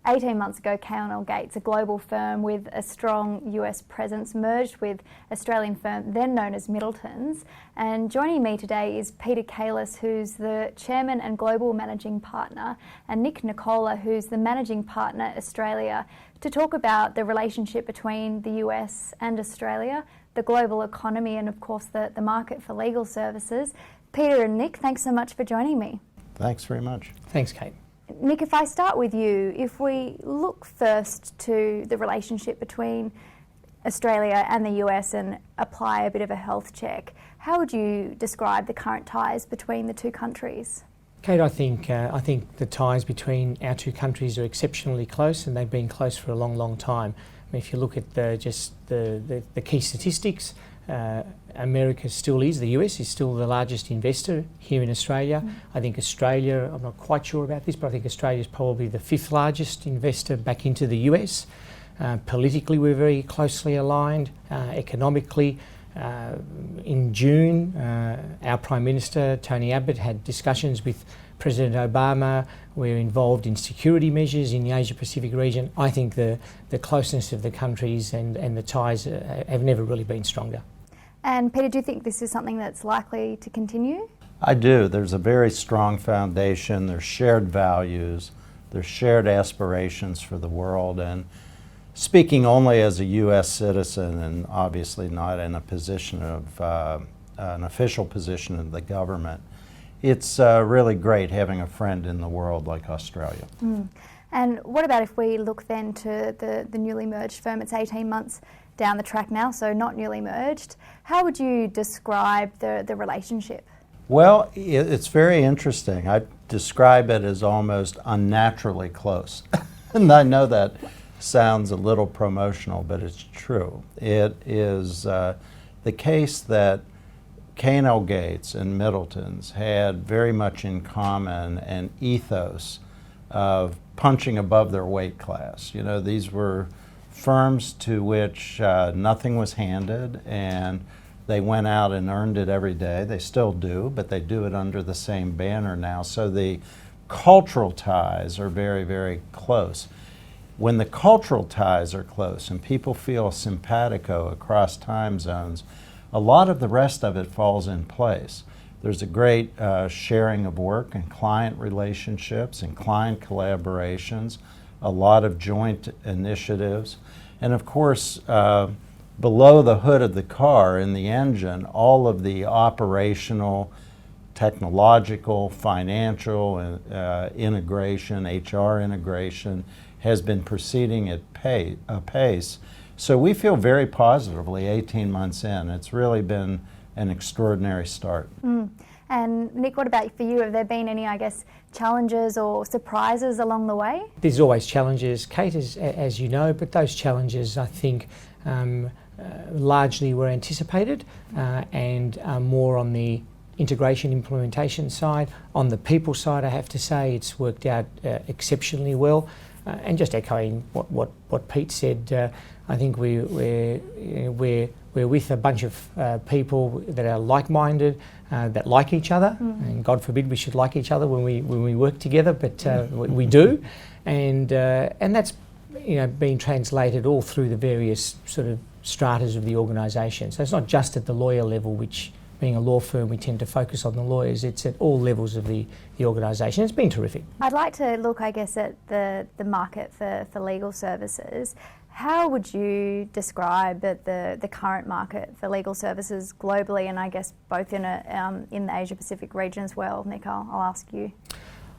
18 months ago, K&L Gates, a global firm with a strong US presence, merged with Australian firm then known as Middleton's. And joining me today is Peter Kalis, who's the Chairman and Global Managing Partner, and Nichola, who's the Managing Partner Australia, to talk about the relationship between the US and Australia, the global economy, and of course the market for legal services. Peter and Nick, thanks so much for joining me. Thanks very much. Thanks, Kate. Nick, if I start with you, if we look first to the relationship between Australia and the US and apply a bit of a health check, how would you describe the current ties between the two countries? Kate, I think the ties between our two countries are exceptionally close, and they've been close for a long, long time. I mean, if you look at the key statistics, America still is, the US is still the largest investor here in Australia. I think Australia, I'm not quite sure about this, but I think Australia is probably the 5th largest investor back into the US. Politically, we're very closely aligned. Economically, in June, our Prime Minister, Tony Abbott, had discussions with President Obama. We're involved in security measures in the Asia-Pacific region. I think the closeness of the countries and the ties have never really been stronger. And Peter, do you think this is something that's likely to continue? I do. There's a very strong foundation. There's shared values. There's shared aspirations for the world. And speaking only as a U.S. citizen, and obviously not in a position of an official position in the government, it's really great having a friend in the world like Australia. And what about if we look then to the newly merged firm? It's 18 months down the track now, so not newly merged. How would you describe the relationship? Well, it's very interesting. I describe it as almost unnaturally close. And I know that sounds a little promotional, but it's true. It is the case that K&L Gates and Middleton's had very much in common an ethos of punching above their weight class. You know, these were firms to which nothing was handed, and they went out and earned it every day. They still do, but they do it under the same banner now. So the cultural ties are very, very close. When the cultural ties are close and people feel simpatico across time zones, a lot of the rest of it falls in place. There's a great sharing of work and client relationships and client collaborations, a lot of joint initiatives, and of course, below the hood of the car in the engine, all of the operational, technological, financial integration, HR integration has been proceeding at a pace. So we feel very positively 18 months in. It's really been an extraordinary start. And Nick, what about for you? Have there been any, challenges or surprises along the way? There's always challenges, Kate, as you know, but those challenges, I think, largely were anticipated and more on the integration implementation side. On the people side, I have to say, it's worked out exceptionally well. And just echoing what Pete said, I think we're with a bunch of people that are like-minded, that like each other, and God forbid we should like each other when we work together, but we do, and that's being translated all through the various sort of stratas of the organisation. So it's not just at the lawyer level, which, being a law firm, we tend to focus on the lawyers. It's at all levels of the organisation. It's been terrific. I'd like to look, at the market for legal services. How would you describe the current market for legal services globally, and both in the Asia-Pacific region as well? Nick, I'll ask you.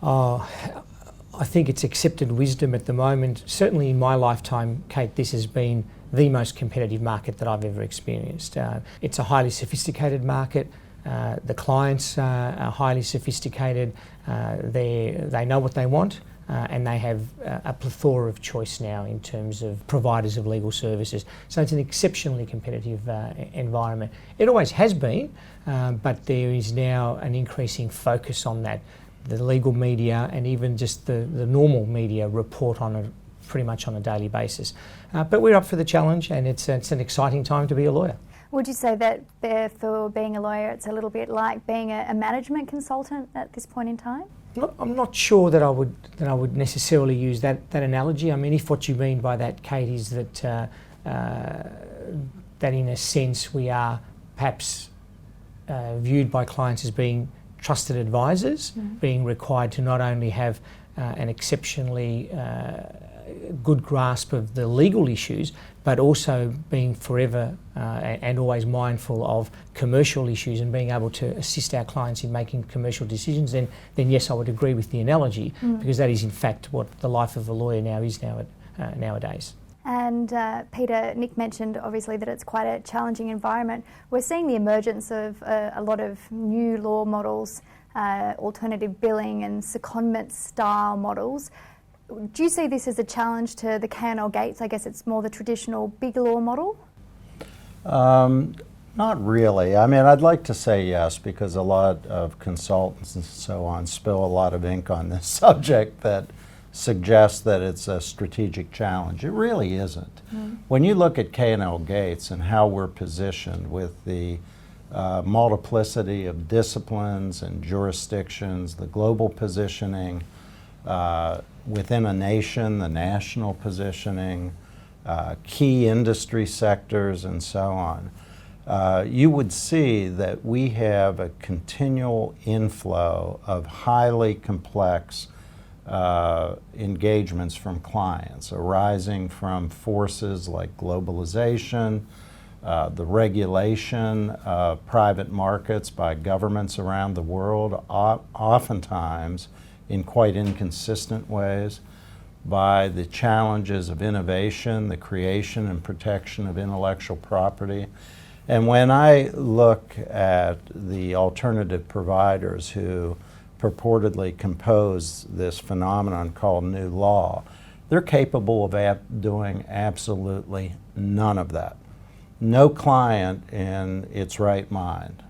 I think it's accepted wisdom at the moment. Certainly in my lifetime, Kate, this has been the most competitive market that I've ever experienced. It's a highly sophisticated market. The clients are highly sophisticated. They know what they want, and they have a plethora of choice now in terms of providers of legal services. So it's an exceptionally competitive environment. It always has been, but there is now an increasing focus on that. The legal media and even just the normal media report on it pretty much on a daily basis. But we're up for the challenge, and it's an exciting time to be a lawyer. Would you say that for being a lawyer, it's a little bit like being a management consultant at this point in time? I'm not sure that I would necessarily use that analogy. I mean, if what you mean by that, Kate, is that that in a sense we are perhaps viewed by clients as being trusted advisors, being required to not only have an exceptionally good grasp of the legal issues, but also being forever and always mindful of commercial issues and being able to assist our clients in making commercial decisions, then yes, I would agree with the analogy, because that is in fact what the life of a lawyer nowadays. And Peter, Nick mentioned obviously that it's quite a challenging environment. We're seeing the emergence of a lot of new law models, alternative billing and secondment style models. Do you see this as a challenge to the K&L Gates? I guess it's more the traditional big law model? Not really. I mean, I'd like to say yes, because a lot of consultants and so on spill a lot of ink on this subject that suggests that it's a strategic challenge. It really isn't. When you look at K&L Gates and how we're positioned with the multiplicity of disciplines and jurisdictions, the global positioning, within a nation, the national positioning, key industry sectors, and so on, you would see that we have a continual inflow of highly complex engagements from clients arising from forces like globalization, the regulation of private markets by governments around the world, oftentimes in quite inconsistent ways, by the challenges of innovation, the creation and protection of intellectual property. And when I look at the alternative providers who purportedly compose this phenomenon called new law, they're capable of doing absolutely none of that. No client in its right mind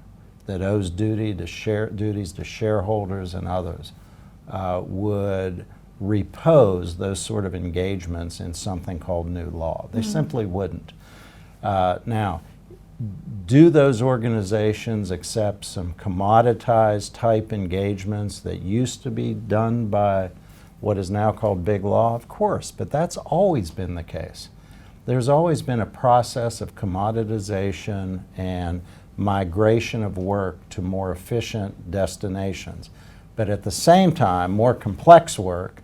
that owes duties to shareholders and others would repose those sort of engagements in something called new law. They simply wouldn't. Now, do those organizations accept some commoditized type engagements that used to be done by what is now called big law? Of course, but that's always been the case. There's always been a process of commoditization and migration of work to more efficient destinations. But at the same time, more complex work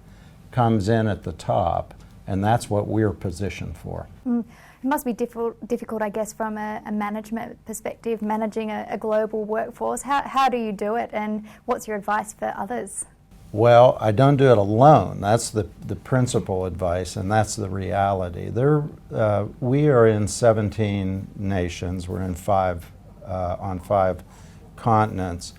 comes in at the top, and that's what we're positioned for. It must be difficult, I guess, from a management perspective, managing a global workforce. How do you do it, and what's your advice for others? Well, I don't do it alone. That's the principal advice, and that's the reality. We are in 17 nations. We're in on 5 continents.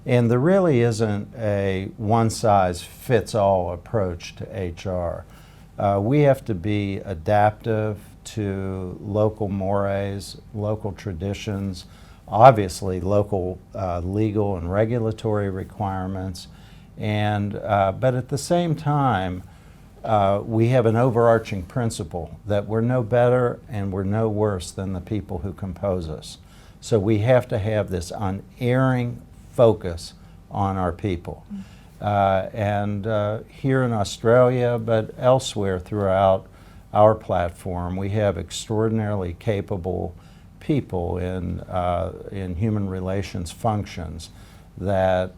And there really isn't a one-size-fits-all approach to HR. We have to be adaptive to local mores, local traditions, obviously local legal and regulatory requirements, and but at the same time, we have an overarching principle that we're no better and we're no worse than the people who compose us. So we have to have this unerring focus on our people. And here in Australia, but elsewhere throughout our platform, we have extraordinarily capable people in human relations functions that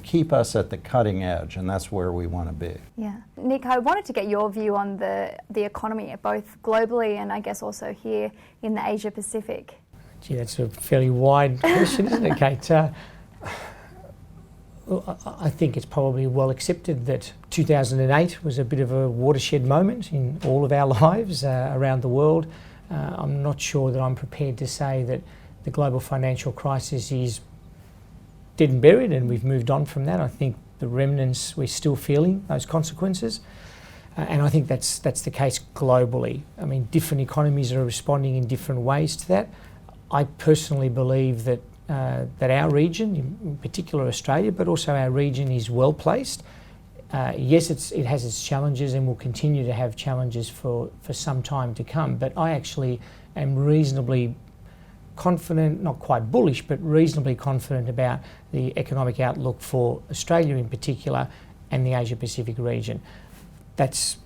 keep us at the cutting edge, and that's where we want to be. Yeah. Nick, I wanted to get your view on the economy, both globally and I guess also here in the Asia Pacific. Gee, that's a fairly wide question, isn't it, Kate? I think it's probably well accepted that 2008 was a bit of a watershed moment in all of our lives around the world. I'm not sure that I'm prepared to say that the global financial crisis is dead and buried and we've moved on from that. I think the remnants, we're still feeling those consequences. And I think that's the case globally. I mean, different economies are responding in different ways to that. I personally believe that that our region, in particular Australia, but also our region is well placed. Yes, it has its challenges and will continue to have challenges for some time to come, but I actually am reasonably confident, not quite bullish, but reasonably confident about the economic outlook for Australia in particular and the Asia Pacific region. That's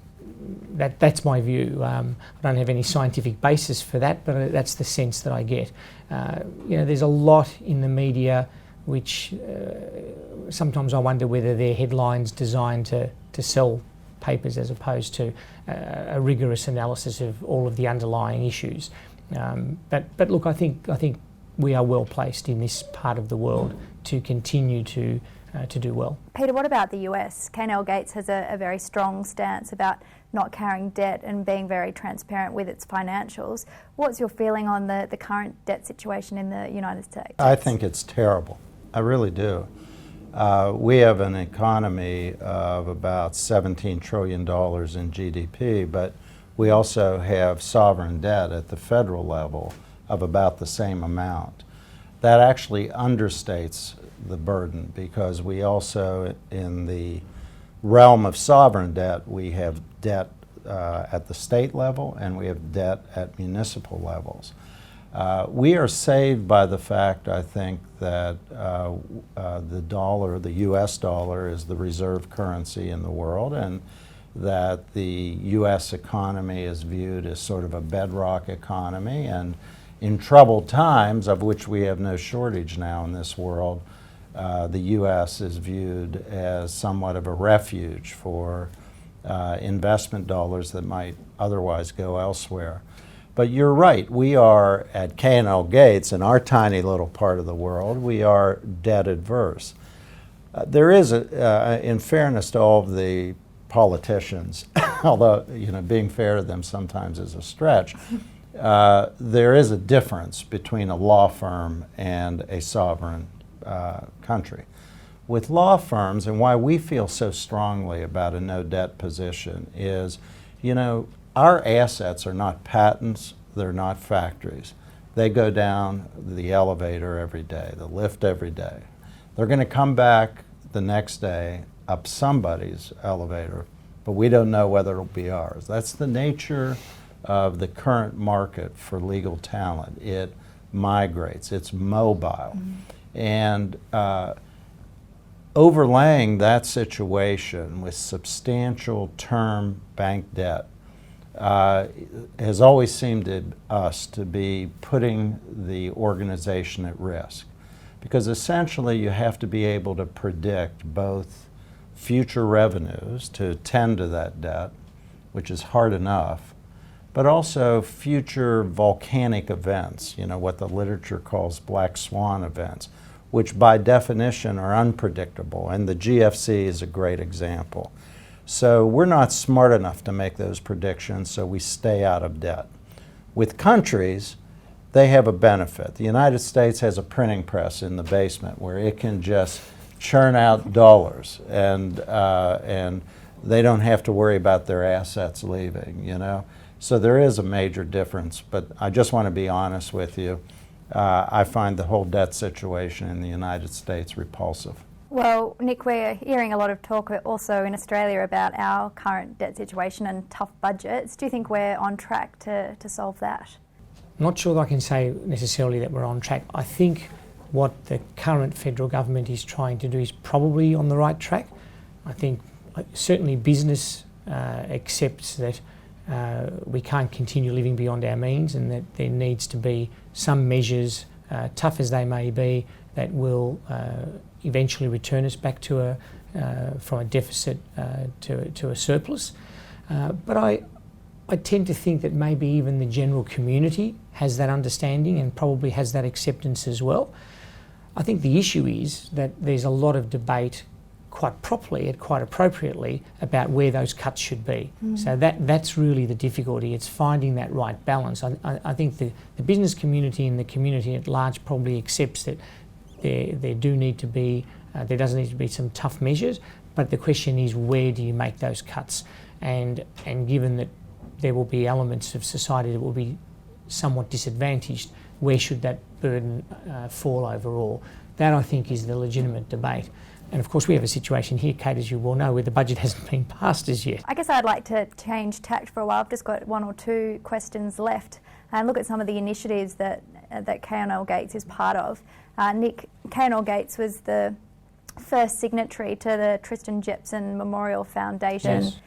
my view. I don't have any scientific basis for that, but that's the sense that I get. There's a lot in the media which sometimes I wonder whether they're headlines designed to sell papers as opposed to a rigorous analysis of all of the underlying issues. But look, I think we are well placed in this part of the world to continue to do well. Peter, what about the US? K&L Gates has a very strong stance about not carrying debt and being very transparent with its financials. What's your feeling on the current debt situation in the United States? I think it's terrible. I really do. We have an economy of about $17 trillion in GDP, but we also have sovereign debt at the federal level of about the same amount. That actually understates the burden because we also, in the realm of sovereign debt, we have debt at the state level and we have debt at municipal levels. We are saved by the fact, I think, that the dollar, the US dollar, is the reserve currency in the world, and that the US economy is viewed as sort of a bedrock economy, and in troubled times, of which we have no shortage now in this world, the US is viewed as somewhat of a refuge for investment dollars that might otherwise go elsewhere. But you're right, we are at K&L Gates, in our tiny little part of the world, we are debt adverse. There is, in fairness to all of the politicians, although being fair to them sometimes is a stretch, there is a difference between a law firm and a sovereign country. With law firms, and why we feel so strongly about a no debt position is, our assets are not patents, they're not factories. They go down the elevator every day, the lift every day. They're going to come back the next day up somebody's elevator, but we don't know whether it'll be ours. That's the nature of the current market for legal talent. It migrates, it's mobile. And overlaying that situation with substantial term bank debt has always seemed to us to be putting the organization at risk. Because essentially you have to be able to predict both future revenues to tend to that debt, which is hard enough, but also future volcanic events, what the literature calls black swan events, which by definition are unpredictable, and the GFC is a great example. So we're not smart enough to make those predictions, so we stay out of debt. With countries, they have a benefit. The United States has a printing press in the basement where it can just churn out dollars, and they don't have to worry about their assets leaving, So there is a major difference, but I just want to be honest with you. I find the whole debt situation in the United States repulsive. Well, Nick, we're hearing a lot of talk also in Australia about our current debt situation and tough budgets. Do you think we're on track to solve that? I'm not sure that I can say necessarily that we're on track. I think what the current federal government is trying to do is probably on the right track. I think certainly business accepts that we can't continue living beyond our means, and that there needs to be some measures, tough as they may be, that will eventually return us back to from a deficit to a surplus. But I tend to think that maybe even the general community has that understanding and probably has that acceptance as well. I think the issue is that there's a lot of debate quite properly and quite appropriately about where those cuts should be. So that's really the difficulty. It's finding that right balance. I think the business community and the community at large probably accepts that there does need to be some tough measures, but the question is, where do you make those cuts? And given that there will be elements of society that will be somewhat disadvantaged, where should that burden fall overall? That, I think, is the legitimate debate. And of course we have a situation here, Kate, as you well know, where the budget hasn't been passed as yet. I guess I'd like to change tact for a while. I've just got one or two questions left and look at some of the initiatives that that K&L Gates is part of. Nick, K&L Gates was the first signatory to the Tristan Jepson Memorial Foundation. Yes.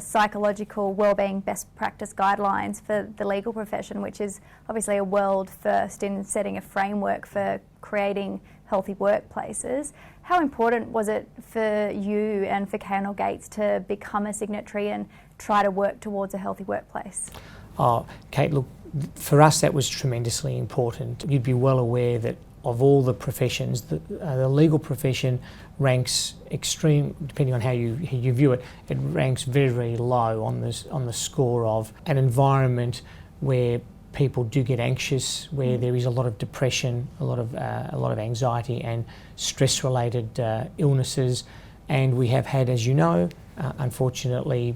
Psychological wellbeing best practice guidelines for the legal profession, which is obviously a world first in setting a framework for creating healthy workplaces. How important was it for you and for K&L Gates to become a signatory and try to work towards a healthy workplace? Oh, Kate, look, for us that was tremendously important. You'd be well aware that of all the professions, the legal profession ranks extreme, depending on how you view it, it ranks very, very low on the score of an environment where people do get anxious, where there is a lot of depression, a lot of anxiety and stress-related illnesses, and we have had, as you know, unfortunately,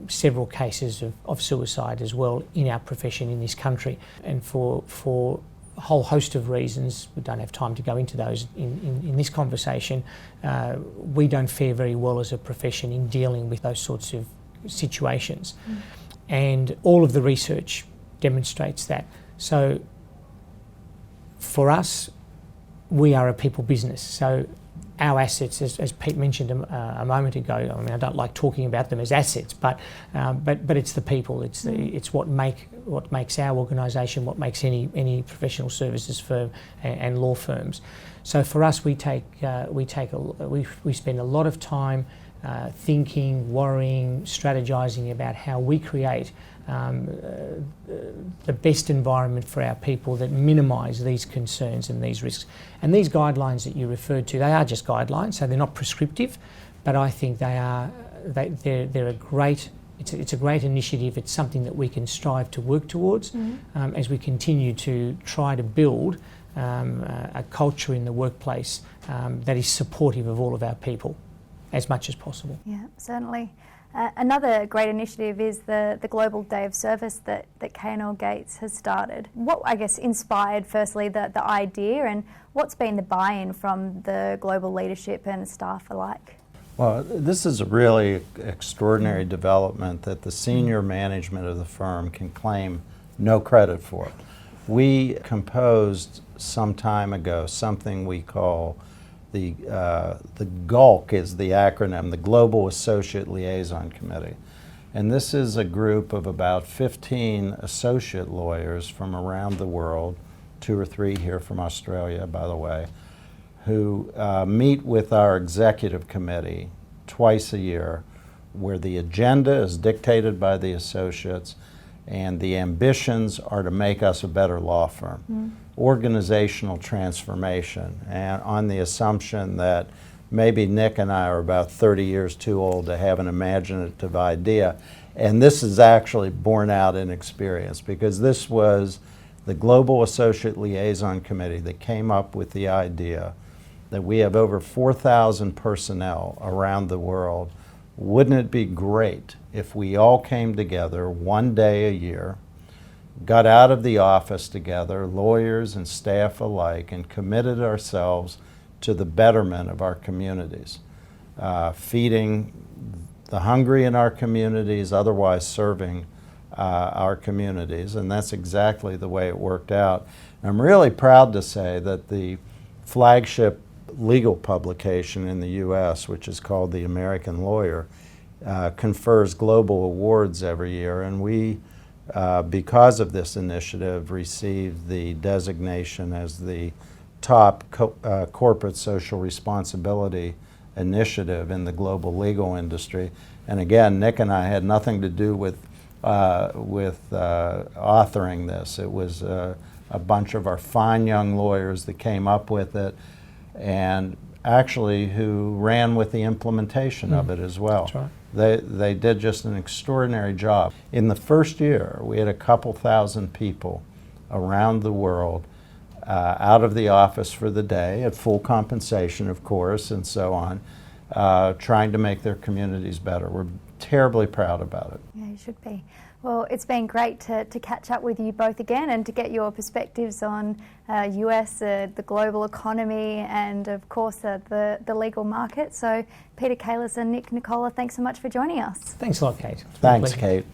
several cases of suicide as well in our profession in this country, and for a whole host of reasons, we don't have time to go into those in this conversation, we don't fare very well as a profession in dealing with those sorts of situations. And all of the research demonstrates that. So for us, we are a people business. So our assets, as Pete mentioned a moment ago, I mean, I don't like talking about them as assets, but it's the people. It's what makes our organisation, what makes any professional services firm and law firms. So for us, we spend a lot of time thinking, worrying, strategising about how we create the best environment for our people that minimise these concerns and these risks. And these guidelines that you referred to, they are just guidelines, so they're not prescriptive, but I think they're a great. It's a great initiative. It's something that we can strive to work towards as we continue to try to build a culture in the workplace that is supportive of all of our people as much as possible. Yeah, certainly. Another great initiative is the Global Day of Service that K&L Gates has started. What, I guess, inspired firstly the idea, and what's been the buy-in from the global leadership and staff alike? Well, this is a really extraordinary development that the senior management of the firm can claim no credit for. We composed some time ago something we call the GALC is the acronym, the Global Associate Liaison Committee. And this is a group of about 15 associate lawyers from around the world, 2 or 3 here from Australia, by the way, who meet with our executive committee twice a year, where the agenda is dictated by the associates and the ambitions are to make us a better law firm. Organizational transformation, and on the assumption that maybe Nick and I are about 30 years too old to have an imaginative idea. And this is actually borne out in experience, because this was the Global Associate Liaison Committee that came up with the idea that we have over 4,000 personnel around the world. Wouldn't it be great if we all came together one day a year, got out of the office together, lawyers and staff alike, and committed ourselves to the betterment of our communities, feeding the hungry in our communities, otherwise serving our communities, and that's exactly the way it worked out. And I'm really proud to say that the flagship legal publication in the U.S., which is called The American Lawyer, confers global awards every year, and we, because of this initiative, received the designation as the top corporate social responsibility initiative in the global legal industry. And again, Nick and I had nothing to do with authoring this. It was a bunch of our fine young lawyers that came up with it, and actually who ran with the implementation of it as well. That's right. They did just an extraordinary job. In the first year, we had a couple thousand people around the world out of the office for the day, at full compensation, of course, and so on, trying to make their communities better. We're terribly proud about it. Yeah, you should be. Well, it's been great to catch up with you both again and to get your perspectives on US, the global economy, and of course the legal market. So Peter Kalis and Nick Nichola, thanks so much for joining us. Thanks a lot, Kate. Thanks, Kate.